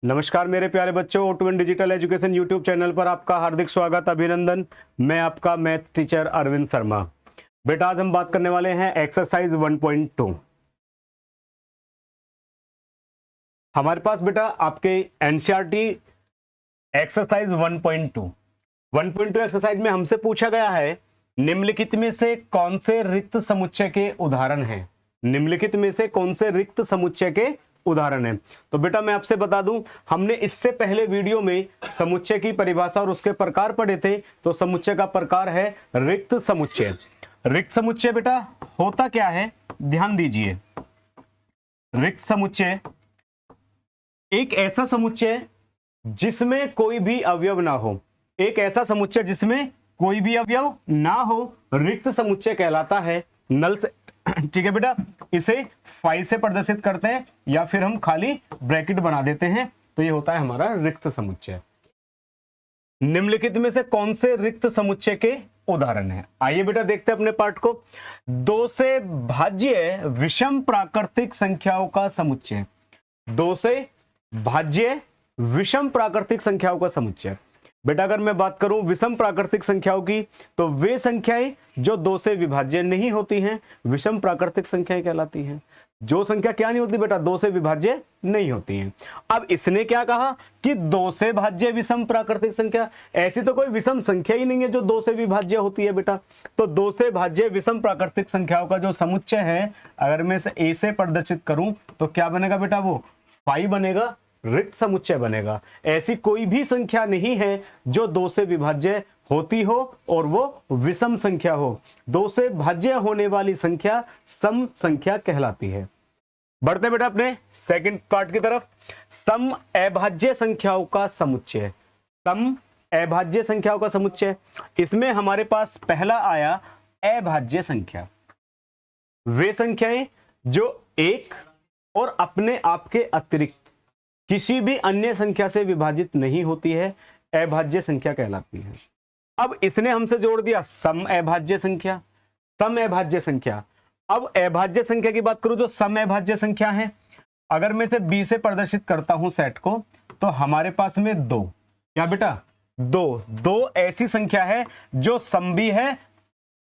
नमस्कार मेरे प्यारे बच्चों, O2 digital education YouTube channel पर आपका हार्दिक स्वागत, अभिनंदन। मैं आपका मैथ टीचर अरविंद शर्मा। बेटा आज हम बात करने वाले हैं एक्सरसाइज 1.2। हमारे पास बेटा आपके एनसीईआरटी एक्सरसाइज 1.2 एक्सरसाइज में हमसे पूछा गया है निम्नलिखित में से कौन से रिक्त समुच्चय के उदाहरण हैं। निम्नलिखित में से कौन से रिक्त समुच्चय के उदाहरण है। तो बेटा मैं आपसे बता दूं, हमने इससे पहले वीडियो में समुच्चय की परिभाषा और उसके प्रकार पढ़े थे। तो समुच्चय का प्रकार है रिक्त समुच्चय। रिक्त समुच्चय बेटा होता क्या है, ध्यान दीजिए। रिक्त समुच्चय एक ऐसा समुच्चय जिसमें कोई भी अवयव ना हो। एक ऐसा समुच्चय जिसमें कोई भी अवयव ना हो रिक्त समुच्चय कहलाता है। नल से ठीक है बेटा, इसे 5 से प्रदर्शित करते हैं या फिर हम खाली ब्रैकेट बना देते हैं, तो ये होता है हमारा रिक्त समुच्चय। निम्नलिखित में से कौन से रिक्त समुच्चय के उदाहरण हैं। आइए बेटा देखते हैं अपने पाठ को। 2 से भाज्य विषम प्राकृतिक संख्याओं का समुच्चय। 2 से भाज्य विषम प्राकृतिक संख्याओं का समुच्चय। बेटा अगर मैं बात करूं विषम प्राकृतिक संख्याओं की, तो वे संख्याएं जो 2 से विभाज्य नहीं होती हैं विषम प्राकृतिक संख्याएं कहलाती हैं। जो संख्या क्या नहीं होती बेटा, 2 से विभाज्य नहीं होती हैं। अब इसने क्या कहा कि 2 से भाज्य विषम प्राकृतिक संख्या। ऐसी तो कोई विषम संख्या ही नहीं है जो 2 से विभाज्य होती है बेटा। तो 2 से भाज्य विषम प्राकृतिक संख्याओं का जो समुच्चय है, अगर मैं इसे ए से प्रदर्शित करूं तो क्या बनेगा बेटा, वो 5 बनेगा, रिक्त समुच्चय बनेगा। ऐसी कोई भी संख्या नहीं है जो 2 से विभाज्य होती हो और वो विषम संख्या हो। 2 से भाज्य होने वाली संख्या सम संख्या कहलाती है। बढ़ते बेटा अपने सेकंड पार्ट की तरफ। सम अभाज्य संख्याओं का समुच्चय। सम अभाज्य संख्याओं का समुच्चय, इसमें हमारे पास पहला आया अभाज्य संख्या। वे संख्याएं जो एक और अपने आप के अतिरिक्त किसी भी अन्य संख्या से विभाजित नहीं होती है, अभाज्य संख्या कहलाती है। अब इसने हमसे जोड़ दिया सम अभाज्य संख्या। सम अभाज्य संख्या, अब अभाज्य संख्या की बात करूं जो सम अभाज्य संख्या है, अगर मैं इसे बी से प्रदर्शित करता हूं सेट को, तो हमारे पास में 2, क्या बेटा, 2 ऐसी संख्या है जो सम भी है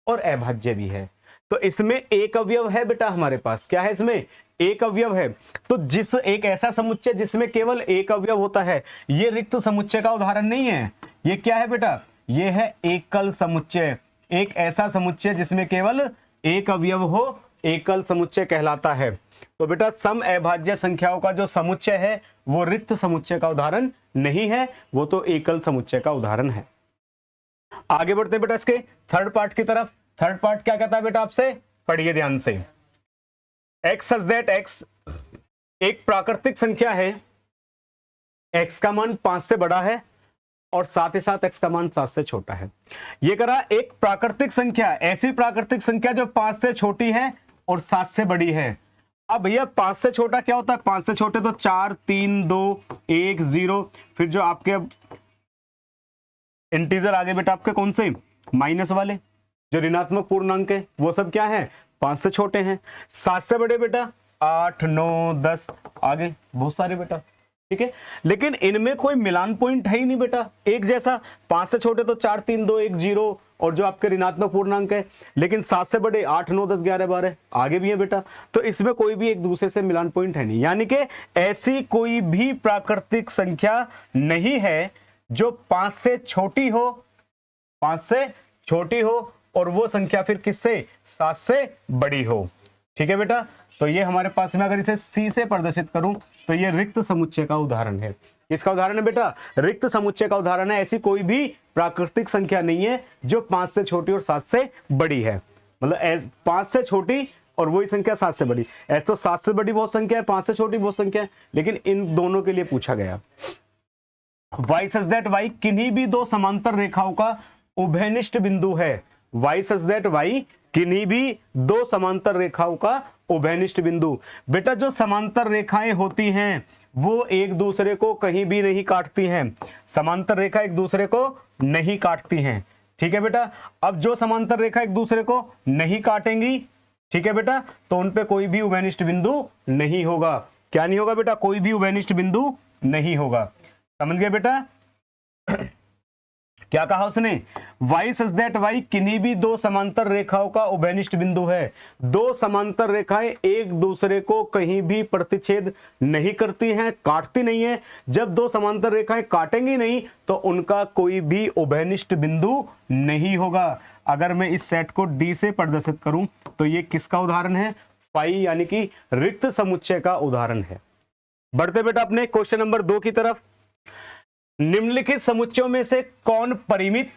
और अभाज्य भी है। तो इसमें एक अवयव है बेटा, हमारे पास क्या है, इसमें एक अवयव है। तो जिस एक ऐसा समुच्चय जिसमें केवल एक अवयव होता है, ये रिक्त समुच्चय का उदाहरण नहीं है। ये क्या है बेटा, ये है एकल समुच्चय। एक ऐसा समुच्चय जिसमें केवल एक अवयव हो, एकल समुच्चय कहलाता है। तो बेटा सम अभाज्य संख्याओं का जो समुच्चय है वो रिक्त समुच्चय का उदाहरण नहीं है, वो तो एकल समुच्चय का उदाहरण है। आगे बढ़ते हैं बेटा इसके थर्ड पार्ट की तरफ। थर्ड पार्ट क्या कहता है बेटा आपसे, पढ़िए ध्यान से। x सच दैट x एक प्राकृतिक संख्या है, x का मान 5 से बड़ा है और साथ ही साथ x का मान 7 से छोटा है। ये करा एक प्राकृतिक संख्या, ऐसी प्राकृतिक संख्या जो 5 से छोटी है और 7 से बड़ी है। अब भैया 5 से छोटा क्या होता है, 5 से छोटे तो 4 3 2 1 0, फिर जो आपके इंटीजर आगे बेटा आपके कौन से, माइनस वाले, जो ऋणात्मक पूर्णांक है वो सब क्या है, 5 से छोटे हैं। 7 से बड़े बेटा 8 9 10 आगे बहुत सारे बेटा, ठीक है। लेकिन इनमें कोई मिलान पॉइंट है ही नहीं बेटा, एक जैसा। 5 से छोटे तो 4 3 2 1 0 और जो आपके ऋणात्मक पूर्णांक है, लेकिन 7 से बड़े 8 9 10 11 12 आगे भी है बेटा। तो इसमें कोई भी एक दूसरे से मिलान पॉइंट है नहीं, यानी कि ऐसी कोई भी प्राकृतिक संख्या नहीं है जो 5 से छोटी हो, 5 से छोटी हो और वो संख्या फिर किससे, 7 से बड़ी हो, ठीक है बेटा। तो ये हमारे पास में, अगर इसे सी से प्रदर्शित करूं तो ये रिक्त समुच्चय का उदाहरण है। इसका उदाहरण है बेटा, रिक्त समुच्चय का उदाहरण है। ऐसी कोई भी प्राकृतिक संख्या नहीं है जो 5 से छोटी और 7 से बड़ी है। मतलब 5 से छोटी और वही संख्या 7 से बड़ी। ऐसे तो 7 से बड़ी बहुत संख्या है, 5 से छोटी बहुत संख्या है, लेकिन इन दोनों के लिए पूछा गया। y सच दैट y किन्हीं भी 2 समांतर रेखाओं का उभयनिष्ठ बिंदु है। y सच दैट y किन्हीं भी 2 समांतर रेखाओं का उभयनिष्ठ बिंदु। बेटा जो समांतर रेखाएं होती हैं वो एक दूसरे को कहीं भी नहीं काटती हैं। समांतर रेखा एक दूसरे को नहीं काटती हैं, ठीक है बेटा। अब जो समांतर रेखा एक दूसरे को नहीं काटेंगी, ठीक है बेटा, तो उन पे कोई भी उभयनिष्ठ बिंदु नहीं होगा। क्या नहीं होगा बेटा, कोई भी उभयनिष्ठ बिंदु नहीं होगा। समझ गए बेटा? क्या कहा उसने? वाई सच दैट वाई किन्हीं भी दो समांतर रेखाओं का उभयनिष्ठ बिंदु है। दो समांतर रेखाएं एक दूसरे को कहीं भी प्रतिच्छेद नहीं करती हैं, काटती नहीं है। जब दो समांतर रेखाएं काटेंगी नहीं तो उनका कोई भी उभयनिष्ठ बिंदु नहीं होगा। अगर मैं इस सेट को डी से प्रदर्शित करूं तो ये किसका उदाहरण है? फाई यानी कि रिक्त समुच्चय का उदाहरण है। बढ़ते बेटा अपने क्वेश्चन नंबर 2 की तरफ। निम्नलिखित समुच्चयों में से कौन परिमित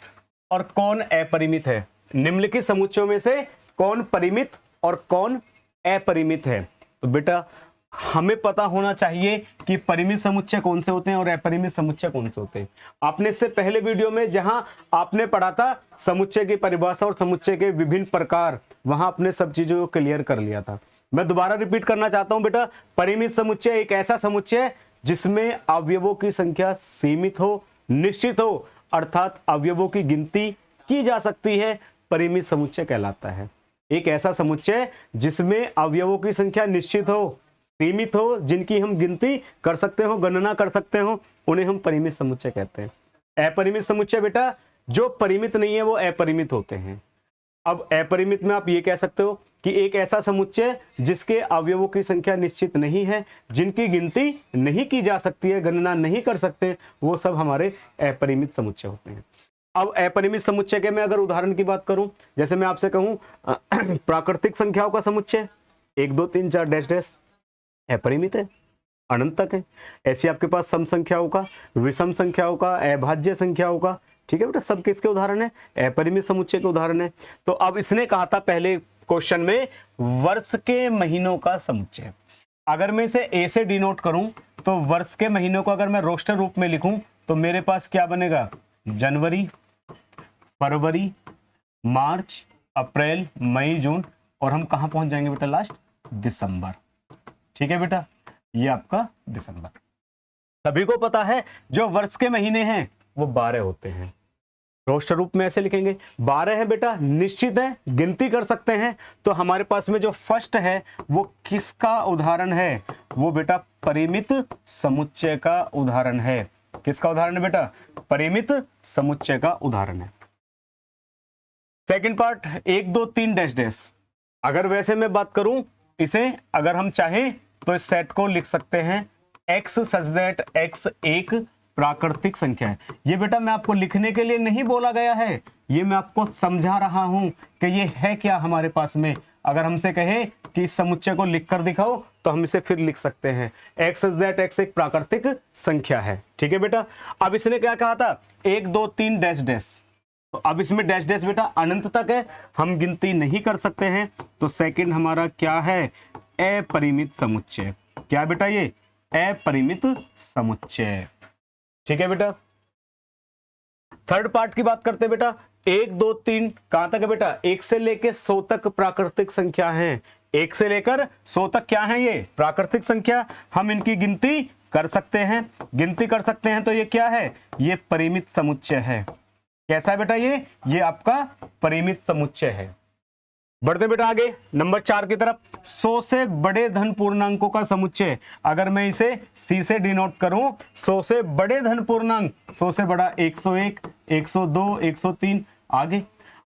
और कौन अपरिमित है? निम्नलिखित समुच्चयों में से कौन परिमित और कौन अपरिमित है? तो बेटा हमें पता होना चाहिए कि परिमित समुच्चय कौन से होते हैं और अपरिमित समुच्चय कौन से होते हैं। आपने इससे पहले वीडियो में जहां आपने पढ़ा था समुच्चय की परिभाषा और समुच्चय के विभिन्न प्रकार, वहां आपने सब चीजों को क्लियर कर लिया था। मैं दोबारा रिपीट करना चाहता हूं बेटा। परिमित समुच्चय एक ऐसा समुच्चय जिसमें अवयवों की संख्या सीमित हो, निश्चित हो, अर्थात अवयवों की गिनती की जा सकती है, परिमित समुच्चय कहलाता है। एक ऐसा समुच्चय जिसमें अवयवों की संख्या निश्चित हो, सीमित हो, जिनकी हम गिनती कर सकते हो, गणना कर सकते हो, उन्हें हम परिमित समुच्चय कहते हैं। अपरिमित समुच्चय बेटा जो परिमित नहीं है वो अपरिमित होते हैं। अब अपरिमित में आप ये कह सकते हो कि एक ऐसा समुच्चय जिसके अवयवों की संख्या निश्चित नहीं है, जिनकी गिनती नहीं की जा सकती है, गणना नहीं कर सकते, वो सब हमारे अपरिमित समुच्चय होते हैं। अब अपरिमित समुच्चय के मैं अगर उदाहरण की बात करूं, जैसे मैं आपसे कहूं प्राकृतिक संख्याओं का समुच्चय 1 2 3 4 डैश डैश अपरिमित है, अनंत तक है। ऐसे आपके पास सम संख्याओं का, विषम संख्याओं का, अभाज्य संख्याओं का, ठीक है बेटा, सब किसके उदाहरण है? अपरिमित समुच्चय के उदाहरण है। तो अब इसने कहा था पहले क्वेश्चन में वर्ष के महीनों का समुच्चय। अगर मैं इसे ए से डिनोट करूं तो वर्ष के महीनों को अगर मैं रोस्टर रूप में लिखूं तो मेरे पास क्या बनेगा? जनवरी, फरवरी, मार्च, अप्रैल, मई, जून, और हम कहां पहुंच जाएंगे बेटा? लास्ट दिसंबर। ठीक है बेटा, ये आपका दिसंबर। सभी को पता है जो वर्ष के महीने हैं वो 12 होते हैं। रोस्टर रूप में ऐसे लिखेंगे 12 है बेटा, निश्चित है, गिनती कर सकते हैं। तो हमारे पास में जो फर्स्ट है वो किसका उदाहरण है? वो बेटा परिमित समुच्चय का उदाहरण है। किसका उदाहरण है बेटा? परिमित समुच्चय का उदाहरण है। Second part 1 2 3 dash dash. अगर वैसे मैं बात करूं इसे, अगर हम चाहें तो इस सेट को लिख सकते हैं x सच दैट x एक प्राकृतिक संख्या है। ये बेटा मैं आपको लिखने के लिए नहीं बोला गया है, ये मैं आपको समझा रहा हूं कि ये है क्या हमारे पास में। अगर हमसे कहे कि इस समुच्चय को लिखकर दिखाओ तो हम इसे फिर लिख सकते हैं x सच दैट x एक प्राकृतिक संख्या है। ठीक है बेटा। अब इसने क्या कहा था? 1 2 3 डैश डैश। तो अब इसमें डैश डैश बेटा अनंत तक है, हम गिनती नहीं कर सकते हैं। तो सेकंड हमारा क्या है? अपरिमित समुच्चय। क्या बेटा? ये अपरिमित समुच्चय। ठीक है बेटा। थर्ड पार्ट की बात करते हैं बेटा। 1 2 3 कहां तक है बेटा? 1 से लेकर 100 तक प्राकृतिक संख्या है। 1 से लेकर 100 तक क्या है? ये प्राकृतिक संख्या। हम इनकी गिनती कर सकते हैं, गिनती कर सकते हैं। तो ये क्या है? ये परिमित समुच्चय है। कैसा है बेटा? ये आपका परिमित समुच्चय है। बढ़ते बेटा आगे नंबर 4 की तरफ। 100 से बड़े धन पूर्णांकों का समुच्चय। अगर मैं इसे C से डिनोट करूं, 100 से बड़े धन पूर्णांक, 100 से बड़ा 101, 102, 103 आगे।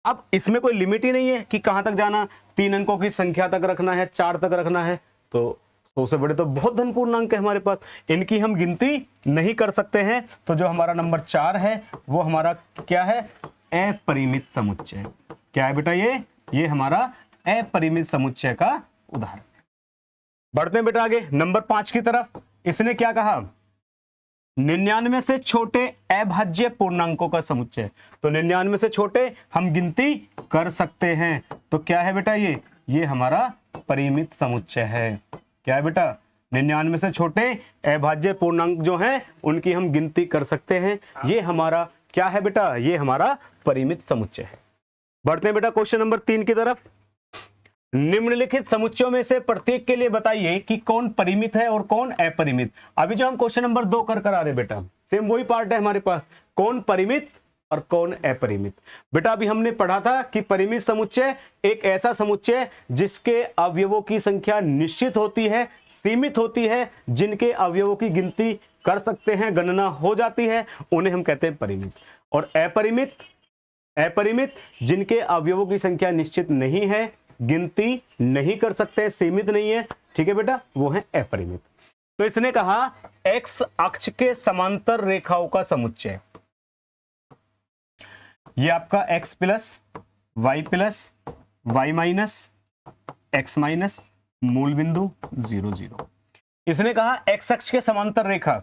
अब इसमें कोई लिमिट ही नहीं है कि कहां तक जाना, 3 अंकों की संख्या तक रखना है, 4 तक रखना है। तो 100 से बड़े तो बहुत धन पूर्णांक है हमारे पास, इनकी हम गिनती नहीं कर सकते हैं। तो जो हमारा नंबर 4 है वो हमारा क्या है? अपरिमित समुच्चय। क्या है बेटा? ये हमारा अपरिमित समुच्चय का उदाहरण है। बढ़ते हैं बेटा आगे नंबर 5 की तरफ। इसने क्या कहा? 99 से छोटे अभाज्य पूर्णांकों का समुच्चय। तो 99 से छोटे हम गिनती कर सकते हैं। तो क्या है बेटा? ये हमारा परिमित समुच्चय है। क्या है बेटा? 99 से छोटे अभाज्य पूर्णांक जो हैं उनकी हम गिनती कर सकते हैं। ये हमारा क्या है बेटा? ये हमारा परिमित समुच्चय है। बढ़ते हैं बेटा क्वेश्चन नंबर 3 की तरफ। निम्नलिखित समुच्चयों में से प्रत्येक के लिए बताइए कि कौन परिमित है और कौन अपरिमित। अभी जो हम क्वेश्चन नंबर 2 कर आ रहे बेटा, सेम वही पार्ट है हमारे पास, कौन परिमित और कौन अपरिमित। बेटा अभी हमने पढ़ा था कि परिमित समुच्चय एक ऐसा समुच्चय जिसके अवयवों की संख्या निश्चित होती है, सीमित होती है, जिनके अवयवों की गिनती कर सकते हैं, गणना हो जाती है, उन्हें हम कहते हैं परिमित। और अपरिमित जिनके अवयवों की संख्या निश्चित नहीं है, गिनती नहीं कर सकते, सीमित नहीं है, ठीक है बेटा, वो है अपरिमित। तो इसने कहा एक्स अक्ष के समांतर रेखाओं का समुच्चय, ये आपका x plus Y minus X minus मूल बिंदु 0 0। इसने कहा x अक्ष के समांतर रेखा,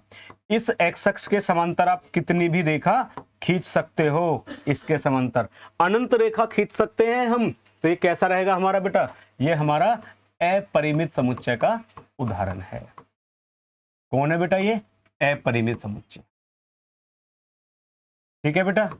इस x अक्ष के समांतर आप कितनी भी रेखा खींच सकते हो, इसके समांतर अनंत रेखा खींच सकते हैं हम। तो ये कैसा रहेगा हमारा बेटा, ये हमारा अपरिमित समुच्चय का उदाहरण है। कौन है बेटा, ये अपरिमित समुच्चय, ठीक है बेटा।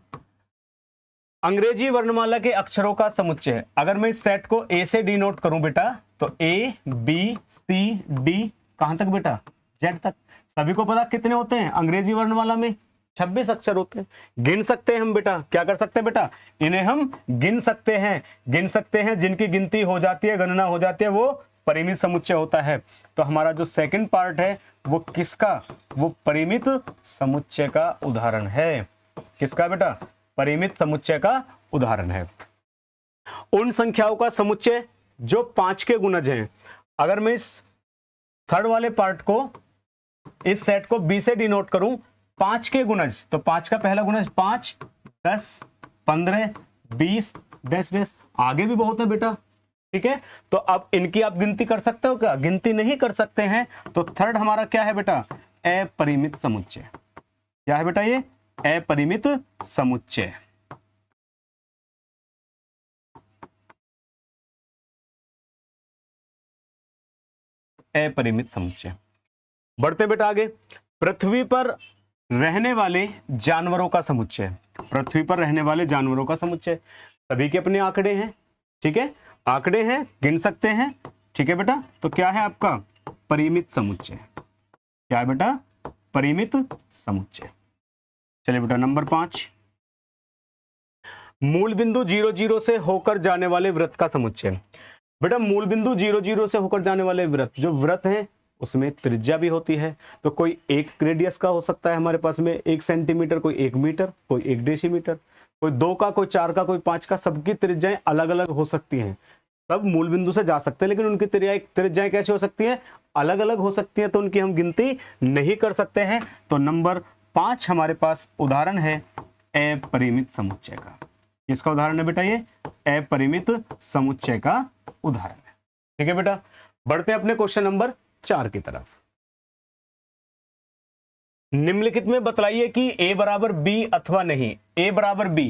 अंग्रेजी वर्णमाला के अक्षरों का समुच्चय, अगर मैं इस सेट को ए से डिनोट करूं बेटा, तो ए बी सी डी कहां तक बेटा, जेड तक। सभी को पता कितने होते हैं अंग्रेजी वर्णमाला में, 26 अक्षर होते हैं। गिन सकते हैं हम बेटा, क्या कर सकते हैं बेटा, इन्हें हम गिन सकते हैं। जिनकी गिनती हो जाती है, गणना हो जाती है, वो परिमित समुच्चय होता है। तो हमारा जो सेकंड पार्ट है वो किसका, वो परिमित समुच्चय का उदाहरण है। किसका बेटा, परिमित समुच्चय का उदाहरण है। उन संख्याओं का समुच्चय जो 5 के गुणज हैं। अगर मैं इस थर्ड वाले पार्ट को, इस सेट को बी से डिनोट करूं 5 के गुणज, तो 5 का पहला गुणज 5, 10, 15, 20 डैश डैश, आगे भी बहुत है बेटा, ठीक है। तो अब इनकी आप गिनती कर सकते हो क्या, गिनती नहीं कर सकते हैं। तो थर्ड हमारा क्या है बेटा, अपरिमित समुच्चय। क्या है बेटा, ये अपरिमित समुच्चय। अपरिमित समुच्चय। बढ़ते बेटा आगे, पृथ्वी पर रहने वाले जानवरों का समुच्चय। पृथ्वी पर रहने वाले जानवरों का समुच्चय, सभी के अपने आंकड़े हैं, ठीक है, आंकड़े हैं, गिन सकते हैं, ठीक है बेटा। तो क्या है आपका परिमित समुच्चय, क्या है बेटा, परिमित समुच्चय। चलिए बेटा नंबर 5, मूल बिंदु 0 0 से होकर जाने वाले वृत्त का समुच्चय। बेटा मूल बिंदु 0 0 से होकर जाने वाले वृत्त, जो वृत्त हैं उसमें त्रिज्या भी होती है। तो कोई 1 रेडियस का हो सकता है हमारे पास में 1 सेंटीमीटर, कोई 1 मीटर, कोई 1 डेसीमीटर, कोई 2 का, कोई 4 का, कोई 5 का। सबकी त्रिज्याएं अलग अलग हो सकती हैं। सब मूल बिंदु से जा सकते हैं, लेकिन उनकी त्रिज्याएं कैसे हो सकती हैं, अलग अलग हो सकती हैं। तो उनकी हम गिनती नहीं कर सकते हैं। तो नंबर 5 हमारे पास उदाहरण है अपरिमित समुच्चय का। किसका उदाहरण है बेटा, ये अपरिमित समुच्चय का उदाहरण है, ठीक है बेटा। बढ़ते हैं अपने क्वेश्चन नंबर 4 की तरफ। निम्नलिखित में बतलाइए कि a बराबर b अथवा नहीं। a बराबर b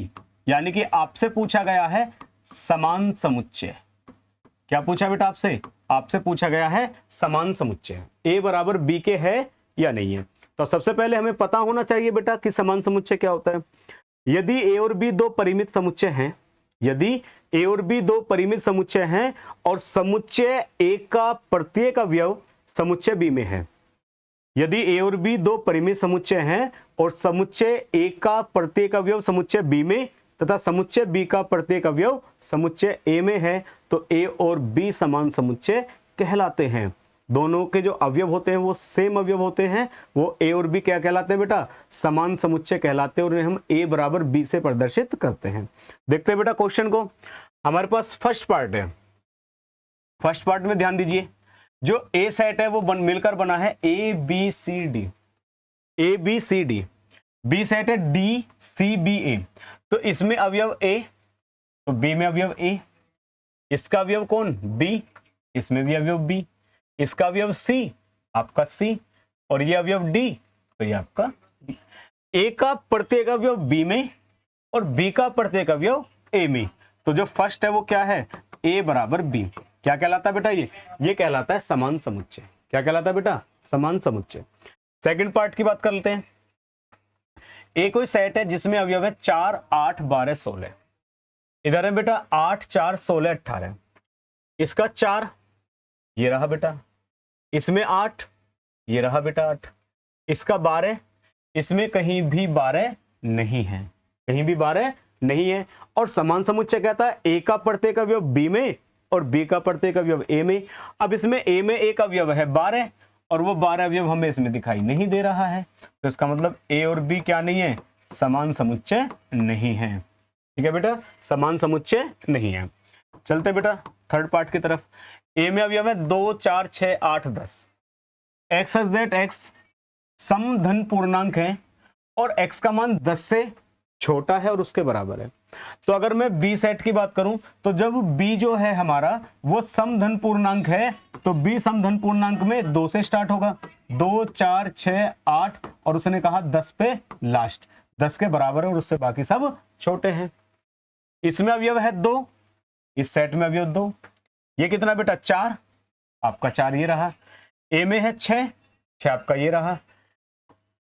यानी कि आपसे पूछा गया है समान समुच्चय। क्या पूछा बेटा आपसे, आपसे पूछा गया है समान समुच्चय, a बराबर b के है या नहीं है। तो सबसे पहले हमें पता होना चाहिए बेटा कि समान समुच्चय क्या होता है। यदि a और b दो परिमित समुच्चय हैं, यदि a और b दो परिमित समुच्चय हैं और समुच्चय a का प्रत्येक अवयव समुच्चय b में है, यदि a और b दो परिमित समुच्चय हैं और समुच्चय a का प्रत्येक अवयव समुच्चय b में तथा समुच्चय b का प्रत्येक अवयव समुच्चय a में है, तो a और b समान समुच्चय कहलाते हैं। दोनों के जो अवयव होते हैं वो सेम अवयव होते हैं, वो a और b क्या कहलाते हैं बेटा, समान समुच्चय कहलाते हैं, और हम a बराबर b से प्रदर्शित करते हैं। देखते हैं बेटा क्वेश्चन को। हमारे पास फर्स्ट पार्ट है, फर्स्ट पार्ट में ध्यान दीजिए। जो a सेट है वो मिलकर बना है a b c d, a b c d। b set है d c b a। तो इसमें अवयव a, तो b में अवयव a, इसका अवयव कौन b, इसमें भी अवयव b, इसका अवयव c आपका c, और ये अवयव d तो ये आपका d। a का प्रत्येक अवयव b में और b का प्रत्येक अवयव a में। तो जो फर्स्ट है वो क्या है, a बराबर b। क्या कहलाता है बेटा, ये कहलाता है समान समुच्चय। क्या कहलाता है बेटा, समान समुच्चय। सेकंड पार्ट की बात कर लेते हैं। एक कोई सेट है जिसमें अवयव है 4, 8, 12, 16। इधर है बेटा 8, 4, 16, 18। इसका 4 ये रहा बेटा, इसमें 8 ये रहा बेटा 8, इसका 12, इसमें कहीं भी 12 नहीं है, कहीं भी 12 नहीं है। और समान समुच्चय कहता है a का प्रत्येक अवयव b में और b का प्रत्येक अवयव a में। अब इसमें a में एक अवयव है 12 और वो 12 अवयव हमें इसमें दिखाई नहीं दे रहा है, तो इसका मतलब ए और बी क्या नहीं है, समान समुच्चय नहीं है। ठीक है बेटा, समान समुच्चय नहीं है। चलते बेटा थर्ड पार्ट की तरफ। ए में अवयव है 2, 4, 6, 8, 10। एक्स सच दैट एक्स सम धन पूर्णांक है और x का मान 10 से छोटा है और उसके बराबर है। तो अगर मैं b सेट की बात करूं तो जब b जो है हमारा वो सम धन पूर्णांक है तो b सम धन पूर्णांक में 2 से स्टार्ट होगा, 2, 4, 6, 8 और उसने कहा 10 पे लास्ट, 10 के बराबर है और उससे बाकी सब छोटे हैं। इसमें अवयव है 2, इस सेट में अवयव 2, ये कितना बेटा 4, आपका 4 ये रहा। ए में है 6, 6 आपका ये रहा।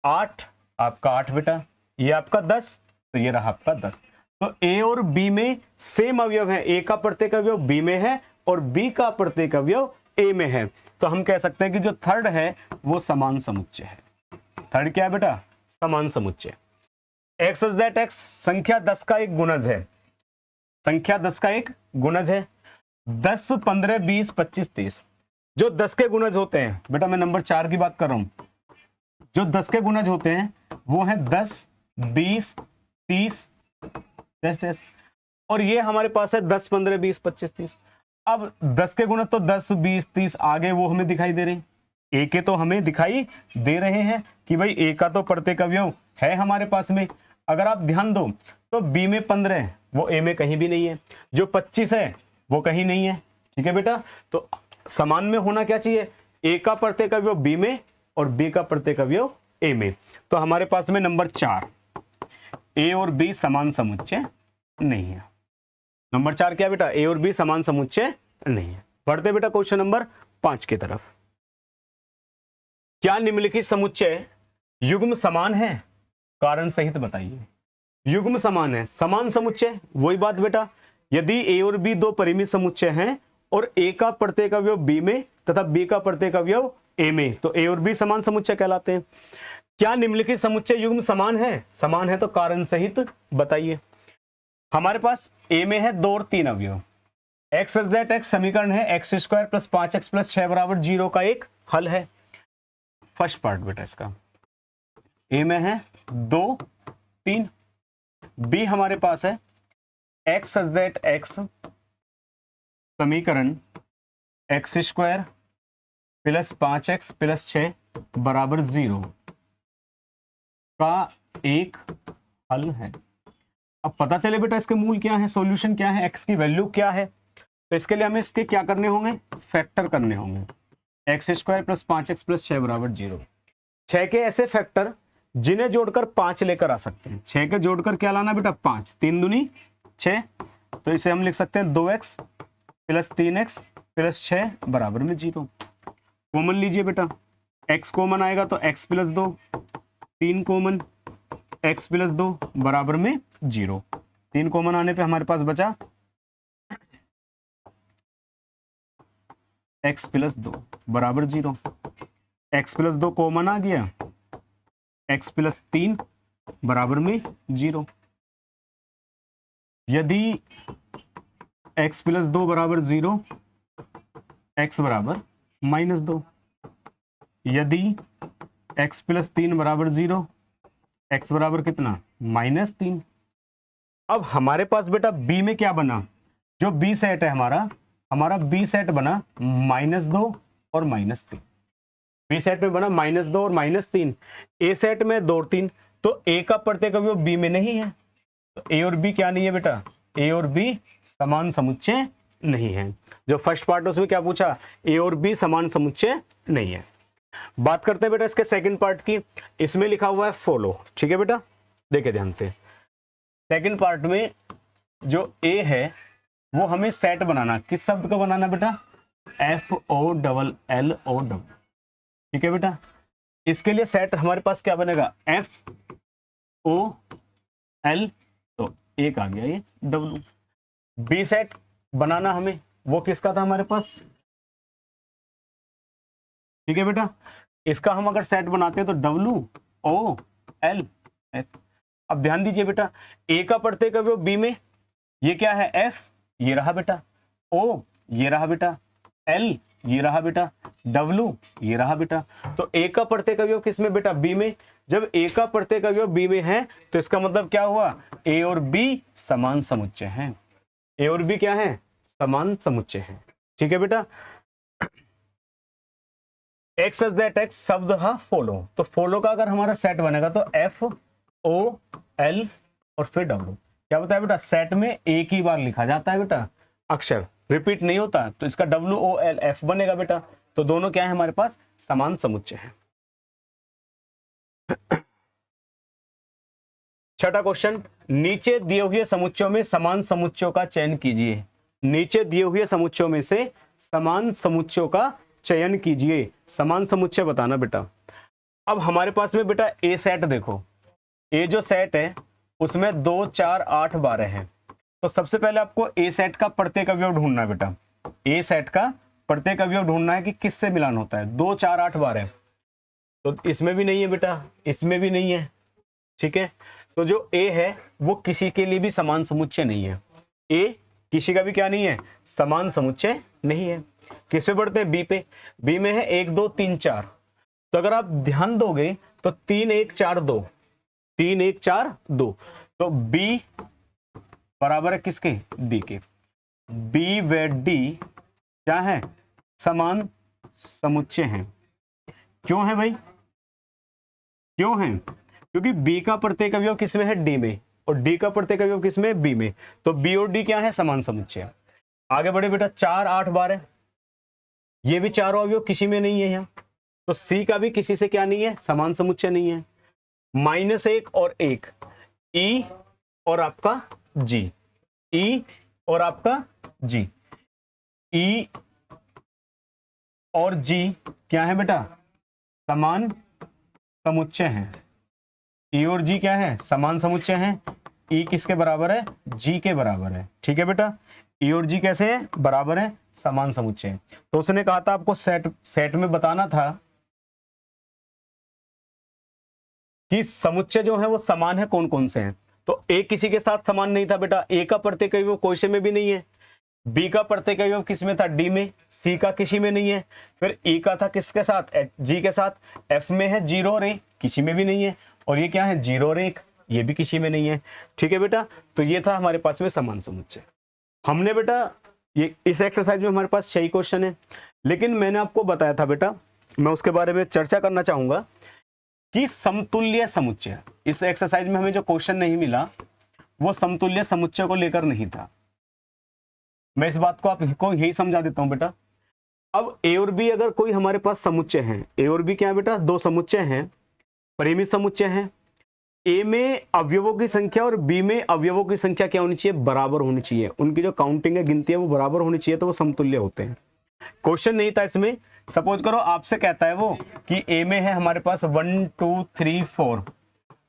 8 आपका 8 बेटा, ये आपका 10, तो ये रहा आपका 10। तो ए और बी में सेम अवयव है, ए का प्रत्येक अवयव बी में है और बी का प्रत्येक अवयव ए में है। तो हम कह सकते हैं कि जो थर्ड है वो समान समुच्चय है। थर्ड क्या है बेटा, समान समुच्चय। एक्स इज दैट एक्स संख्या 10 का एक गुणज है, संख्या 10 का एक गुणज है। 10, 15, 20, 25, 30 जो 10 के गुणज होते हैं बेटा, मैं नंबर 4 की बात कर रहा हूं, जो 10 के गुणज होते हैं वो है 10, 20, 30 और ये हमारे पास है 10, 15, 20, 25, 30। अब 10 के गुणज तो 10, 20, 30 आगे वो हमें दिखाई दे रहे हैं, ए के तो हमें दिखाई दे रहे हैं कि भाई ए का तो प्रत्येक अवयव है हमारे पास में। अगर आप ध्यान दो तो बी में 15 है वो ए में कहीं भी नहीं है, जो 25 है वो कहीं नहीं है। ठीक है बेटा, तो समान में होना क्या चाहिए, ए का प्रत्येक अवयव बी में और बी का प्रत्येक अवयव ए में। तो हमारे पास में नंबर 4 ए और बी समान समुच्चय नहीं है। नंबर 4 क्या बेटा, ए और बी समान समुच्चय नहीं है। बढ़ते बेटा क्वेश्चन नंबर 5 की तरफ। क्या निम्नलिखित समुच्चय युग्म समान है, कारण सहित बताइए। युग्म समान है, समान समुच्चय वही बात बेटा, यदि ए और बी दो परिमित समुच्चय हैं और ए का प्रत्येक अवयव बी में तथा बी का प्रत्येक अवयव ए में, तो ए और बी समान समुच्चय कहलाते हैं। क्या निम्नलिखित समुच्चय युग्म समान है, समान है तो कारण सहित बताइए। हमारे पास ए में है 2 और 3 अवयव, एक्स इज दैट एक्स समीकरण है x square plus 5x plus 6 बराबर 0 का एक हल है। फर्स्ट पार्ट बेटा इसका, ए में है 2, 3, बी हमारे पास है एक्स इज दैट एक्स समीकरण x square plus 5x plus 6 बराबर 0 का एक हल है। अब पता चले बेटा इसके मूल क्या है, सॉल्यूशन क्या है, x की वैल्यू क्या है, तो इसके लिए हमें इसके क्या करने होंगे, फैक्टर करने होंगे। X square plus 5x plus 6 बराबर 0, 6 के ऐसे फैक्टर जिन्हें जोड़कर 5 लेकर आ सकते हैं। 6 के जोड़कर क्या लाना बेटा 5, 3 दूनी 6, तो इसे हम लिख सकते हैं 2x प्लस 3x प्लस 6 बराबर में 0। कॉमन लीजिए बेटा, x कॉमन आएगा तो x plus 2, 3 common x plus 2 बराबर में 0। 3 कॉमन आने पे हमारे पास बचा x प्लस 2 बराबर 0। x प्लस 2 कॉमन आ गया, x प्लस 3 बराबर में 0। यदि x प्लस 2 बराबर 0, x बराबर -2। यदि x प्लस 3 बराबर 0, x बराबर कितना -3। अब हमारे पास बेटा b में क्या बना, जो b सेट है हमारा b सेट बना -2 और -3। b सेट में बना -2 और -3। a सेट में 2 और 3, तो a का प्रत्येक अवयव b में नहीं है, तो a और b क्या नहीं है बेटा, a और b समान समुच्चय नहीं है। जो फर्स्ट पार्ट उसमें क्या पूछा, a और b समान समुच्चय नहीं है। बात करते हैं बेटा इसके सेकंड पार्ट की, इसमें लिखा हुआ है फॉलो। ठीक है बेटा, देखिए ध्यान से, सेकंड पार्ट में जो a है वो हमें सेट बनाना, किस शब्द का बनाना बेटा, FOLLO। ठीक है बेटा, इसके लिए सेट हमारे पास क्या बनेगा, FOL, तो एक आ गया ये W। बी सेट बनाना हमें, वो किसका था हमारे पास, ठीक है बेटा, इसका हम अगर सेट बनाते हैं तो WOL। अब ध्यान दीजिए बेटा, ए का प्रत्येक अवयव बी में, ये क्या है F, ये रहा बेटा, O ये रहा बेटा, L ये रहा बेटा, W ये रहा बेटा। तो A का प्रत्येक अवयव किसमें बेटा, B में। जब A का प्रत्येक अवयव B में है तो इसका मतलब क्या हुआ, A और B समान समुच्चय हैं। A और B क्या है, समान समुच्चय हैं। ठीक है बेटा। X such that X शब्द है फॉलो, तो फॉलो का अगर हमारा सेट बनेगा तो FOL और फिर W। क्या बताया बेटा, सेट में एक ही बार लिखा जाता है बेटा, अक्षर रिपीट नहीं होता, तो इसका WOLF बनेगा बेटा। तो दोनों क्या है हमारे पास, समान समुच्चय है। छठा क्वेश्चन, नीचे दिए हुए समुच्चयों में समान समुच्चयों का चयन कीजिए। नीचे दिए हुए समुच्चयों में से समान समुच्चयों का चयन कीजिए। समान समुच्चय बताना बेटा। अब हमारे पास में बेटा ए सेट देखो, ए जो सेट है उसमें 2 4 8 12 है। तो सबसे पहले आपको ए सेट का प्रत्येक अवयव ढूंढना है बेटा। ए सेट का प्रत्येक अवयव ढूंढना है कि किससे मिलान होता है। 2 4 8 12, तो इसमें भी नहीं है बेटा, इसमें भी नहीं है। ठीक है, तो जो ए है वो किसी के लिए भी समान समुच्चय नहीं है। ए किसी का भी क्या नहीं है, समान समुच्चय नहीं है। किस पे बढ़ते हैं, बी पे। बी में है 1 2 3 4। तो अगर आप ध्यान दोगे तो 3 1 4 2, 3 1 4 2, तो बी बराबर है किसके, डी के। बी व डी क्या है, समान समुच्चय हैं। क्यों है भाई, क्यों है, क्योंकि बी का प्रत्येक अवयव किसमें है, डी में, और डी का प्रत्येक अवयव किसमें है, बी में। तो बी और डी क्या है, समान समुच्चय। आगे बढ़े बेटा, 4 8 12, ये भी चारों अवयव किसी में नहीं है यहाँ, तो सी का भी किसी से क्या नहीं है, समान समुच्चय नहीं है। -1 और 1, ई और आपका जी, ई और आपका जी, ई और जी क्या है बेटा, समान समुच्चय है। ई और जी क्या है, समान समुच्चय है। ई किसके बराबर है, जी के बराबर है। ठीक है बेटा, ई और जी कैसे है, बराबर है, समान समुच्चय। तो उसने कहा था आपको सेट में बताना था कि समुच्चय जो है वो समान है, कौन कौन से हैं। तो ए किसी के साथ समान नहीं था बेटा, ए का प्रत्येक अवयव कोई से में भी नहीं है। बी का प्रत्येक अवयव किस में था, डी में। सी का किसी में नहीं है। फिर ई का था किसके साथ, जी के साथ। एफ में है 0 और 1, किसी में भी नहीं है। और ये क्या है, 0 और 1, ये भी किसी में नहीं है। ठीक है बेटा, तो ये था हमारे पास में समान समुच्चय। हमने बेटा ये इस एक्सरसाइज में हमारे पास 6 क्वेश्चन है, लेकिन मैंने आपको बताया था बेटा, मैं उसके बारे में चर्चा करना चाहूंगा कि समतुल्य समुच्चय। इस एक्सरसाइज में हमें जो क्वेश्चन नहीं मिला वो समतुल्य समुच्चय को लेकर नहीं था। मैं इस बात को आपको यही समझा देता हूं बेटा। अब ए और बी अगर कोई हमारे पास समुच्चय है, ए और बी क्या है बेटा, 2 समुच्चय हैं, परिमित समुच्चय हैं। ए में अवयवों की संख्या और बी में अवयवों की संख्या क्या होनी चाहिए, बराबर होनी चाहिए। उनकी जो काउंटिंग है, गिनती है, वो बराबर होनी चाहिए, तो वो समतुल्य होते हैं। क्वेश्चन नहीं था इसमें। सपोज करो आपसे कहता है वो कि ए में है हमारे पास 1 2 3 4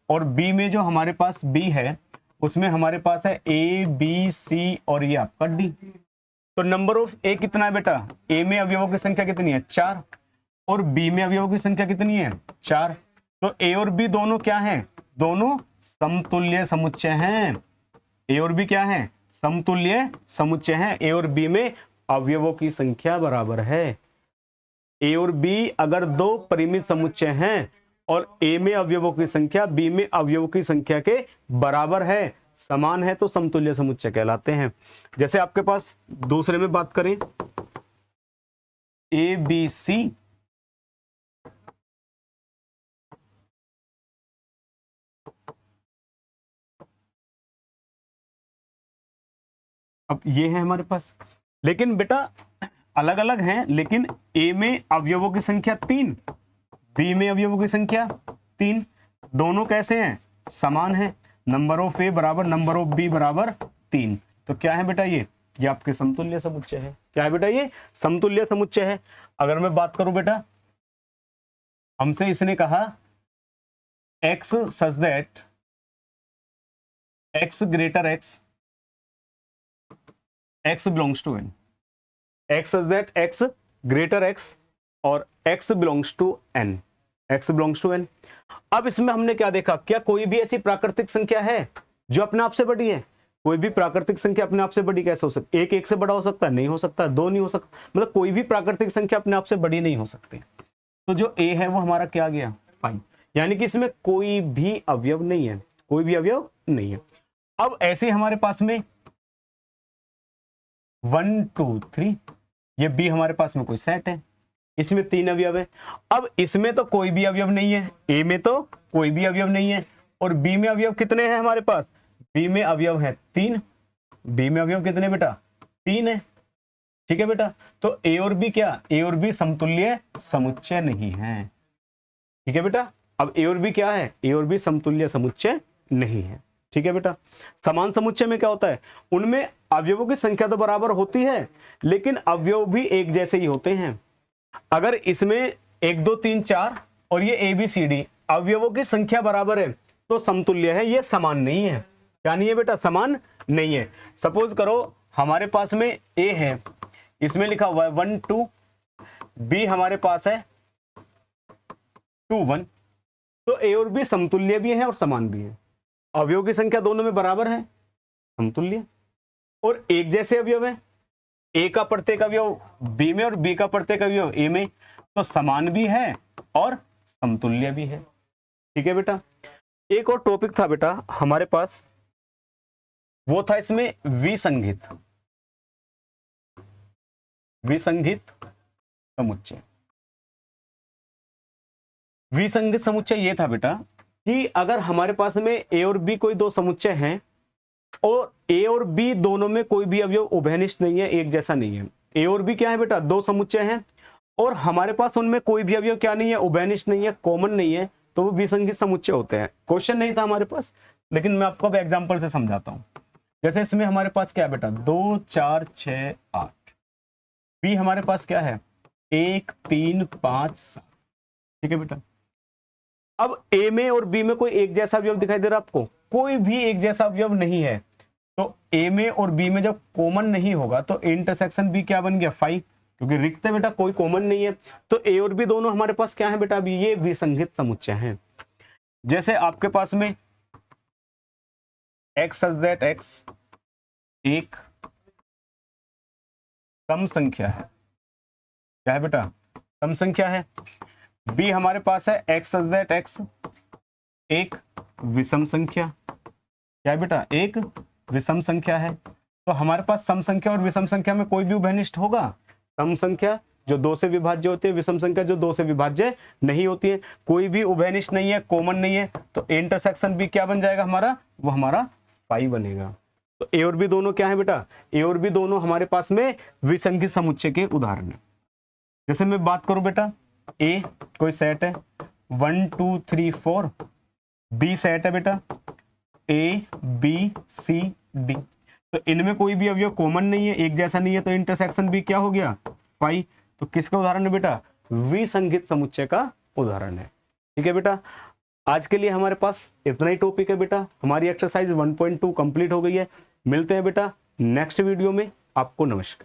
और बी में जो हमारे पास बी है उसमें हमारे पास है ए बी सी और ये आपका डी। तो नंबर ऑफ ए कितना है बेटा, ए में अवयवों की संख्या कितनी है, 4, और बी में अवयवों की संख्या कितनी है, 4। तो ए और बी दोनों क्या हैं, दोनों समतुल्य समुच्चय हैं। ए और बी क्या है, समतुल्य समुच्चय हैं। ए और बी में अवयवों की संख्या बराबर है। ए और बी अगर 2 परिमित समुच्चय हैं और ए में अवयवों की संख्या बी में अवयवों की संख्या के बराबर है, समान है, तो समतुल्य समुच्चय कहलाते हैं। जैसे आपके पास दूसरे में बात करें, ए बी सी, अब ये है हमारे पास, लेकिन बेटा अलग अलग हैं, लेकिन ए में अवयवों की संख्या 3, बी में अवयवों की संख्या 3, दोनों कैसे हैं, समान है। नंबर ऑफ ए बराबर नंबर ऑफ बी बराबर 3। तो क्या है बेटा, ये आपके समतुल्य समुच्चय है। क्या है बेटा, ये समतुल्य समुच्चय है। अगर मैं बात करूं बेटा, हमसे इसने कहा x such that x greater x, x belongs to n, x such that x greater x और x belongs to n, x belongs to n। अब इसमें हमने क्या देखा, क्या कोई भी ऐसी प्राकृतिक संख्या है जो अपने आप से बड़ी है, कोई भी प्राकृतिक संख्या अपने आप से बड़ी कैसे हो सकती? एक एक से बड़ा हो सकता है? नहीं हो सकता। दो नहीं हो सकता, मतलब कोई भी प्राकृतिक संख्या अपने आप से बड़ी नहीं हो सकती। तो जो a है वो हमारा क्या आ गया? 5, यानी कि इसमें कोई भी अवयव नहीं है, कोई भी अवयव नहीं है। अब ऐसे हमारे पास में 1 2 3, ये b हमारे पास में कोई सेट है, इसमें 3 अवयव है। अब इसमें तो कोई भी अवयव नहीं है, a में तो कोई भी अवयव नहीं है, और b में अवयव कितने हैं हमारे पास? b में अवयव है 3। b में अवयव कितने बेटा? 3 है। ठीक है बेटा, तो a और b क्या? a और b समतुल्य समुच्चय नहीं है। ठीक है बेटा, अब a और b क्या है? a और b समतुल्य समुच्चय नहीं है। ठीक है बेटा, समान समुच्चय में क्या होता है? उनमें अवयवों की संख्या तो बराबर होती है, लेकिन अवयव भी एक जैसे ही होते हैं। अगर इसमें 1 2 3 4 और ये ए बी सी डी अवयवों की संख्या बराबर है तो समतुल्य है, ये समान नहीं है। क्या नहीं है बेटा? समान नहीं है। सपोज करो हमारे पास में ए है, इसमें लिखा हुआ है 1 2, बी हमारे पास है 2 1, तो ए और बी समतुल्य भी है और समान भी है। अवयव की संख्या दोनों में बराबर है, समतुल्य, और एक जैसे अवयव है। ए का प्रत्येक अवयव बी में और बी का प्रत्येक अवयव ए में, तो समान भी है और समतुल्य भी है। ठीक है बेटा, एक और टॉपिक था बेटा हमारे पास, वो था इसमें विसंगित समुच्चय। विसंगित समुच्चय ये था बेटा कि अगर हमारे पास में ए और बी कोई दो समुच्चय हैं और ए और बी दोनों में कोई भी अवयव उभयनिष्ठ नहीं है, एक जैसा नहीं है। ए और बी क्या है बेटा? दो समुच्चय हैं और हमारे पास उनमें कोई भी अवयव क्या नहीं है? उभयनिष्ठ नहीं है, कॉमन नहीं है, तो वो विसंगित समुच्चय होते हैं। क्वेश्चन नहीं था हमारे पास, लेकिन मैं आपको अब एग्जाम्पल से समझाता हूं। जैसे इसमें हमारे पास क्या है बेटा? 2 4 6 8। बी हमारे पास क्या है? 1 3 5 7। ठीक है बेटा, अब ए में और बी में कोई एक जैसा अवयव दिखाई दे रहा है आपको? कोई भी एक जैसा अवयव नहीं है। तो ए में और बी में जब कॉमन नहीं होगा तो इंटरसेक्शन बी क्या बन गया? 5, क्योंकि रिक्त है बेटा, कोई कॉमन नहीं है। तो ए और बी दोनों हमारे पास क्या है बेटा? अभी ये विसंगित समुच्चय हैं। जैसे आपके पास में x such that x एक सम संख्या है। क्या है बेटा? सम संख्या है। b हमारे पास है x such that x एक विषम संख्या। क्या है बेटा? एक विषम संख्या है। तो हमारे पास सम संख्या और विषम संख्या में कोई भी उभयनिष्ठ होगा? सम संख्या जो 2 से विभाज्य होती है, विषम संख्या जो 2 से विभाज्य नहीं होती है। कोई भी उभयनिष्ठ नहीं है, कॉमन नहीं है, तो इंटरसेक्शन भी क्या बन जाएगा हमारा? वो हमारा 5 बनेगा। तो ए और बी दोनों क्या है बेटा? ए और बी दोनों हमारे पास में विसंगित समुच्चय के उदाहरण है। जैसे मैं बात करूं बेटा, ए कोई सेट है 1 2 3 4, बी सेट है बेटा ए बी सी डी, तो इनमें कोई भी अवयव कॉमन नहीं है, एक जैसा नहीं है, तो इंटरसेक्शन भी क्या हो गया? 5। तो किसका उदाहरण है बेटा? विसंगित समुच्चय का उदाहरण है। ठीक है बेटा, आज के लिए हमारे पास इतना ही टॉपिक है बेटा। हमारी एक्सरसाइज 1.2 कंप्लीट हो गई है। मिलते हैं बेटा नेक्स्ट वीडियो में। आपको नमस्कार।